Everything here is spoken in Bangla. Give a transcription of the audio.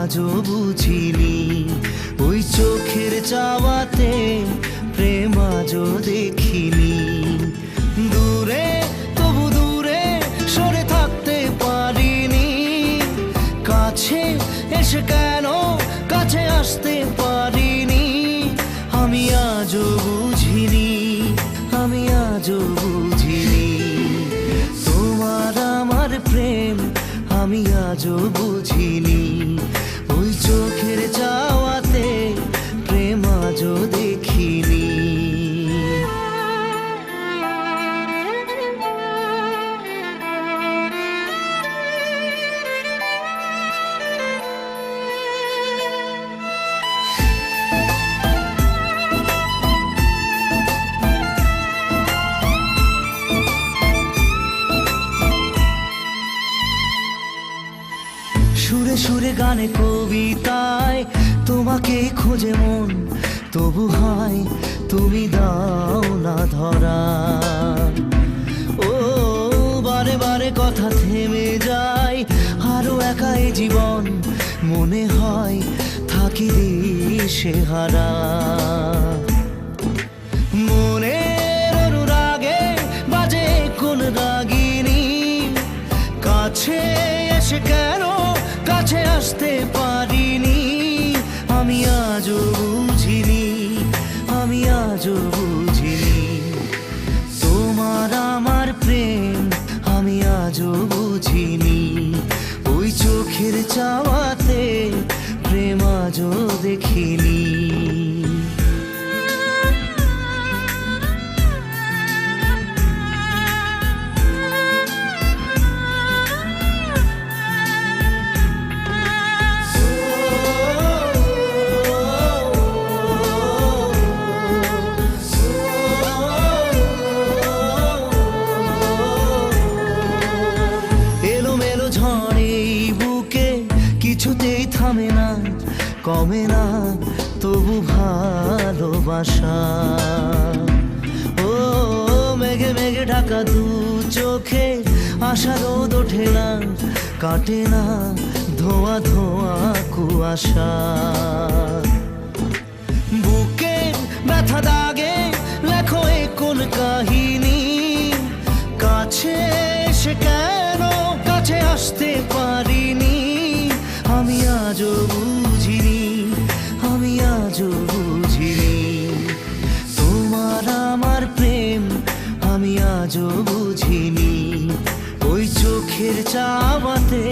আজও বুঝিনি, ওই চোখের চাওয়াতে প্রেম আজও দেখিনি। দূরে তবু দূরে সরে থাকতে পারিনি, কাছে এসে কেন কাছে আসতে পারিনি। আমি আজও বুঝিনি, আমি আজও বুঝিনি তোমার আমার প্রেম, আমি আজও বুঝিনি। ওই চোখের চাওয়াতে প্রেম আজও দেখিনি। সুরে সুরে গানে কবিতায় তোমাকে খোঁজে মন, তবু হয় তুমি দাও না ধরা। ও বারে বারে কথা থেমে যায়, আরো একাই জীবন মনে হয় থাকি দিশে হারা। মনের অনুরাগে বাজে কোন রাগিনী, কাছে এসে কেন কাছে আসতে পারিনি। আমি আজও বুঝিনি, আমি আজও বুঝিনি তোমার আমার প্রেম, আমি আজও বুঝিনি। ওই চোখের চাওয়াতে প্রেম আজও দেখিনি। কিছুতেই থামে না, কমে না তবু ভালোবাসা। ও মেঘে মেঘে ঢাকা দু চোখে আশা রোদ ওঠে না, কাটে না ধোয়া ধোয়া কুয়াশা। বুকে ব্যথা দাগে লেখো এ কোন কাহিনী, কাছে এসে কেন কাছে আসতে পারিনি। আমি আজও বুঝিনি, আমি আজও বুঝিনি তোমার আমার প্রেম, আমি আজও বুঝিনি। ওই চোখের চাওয়াতে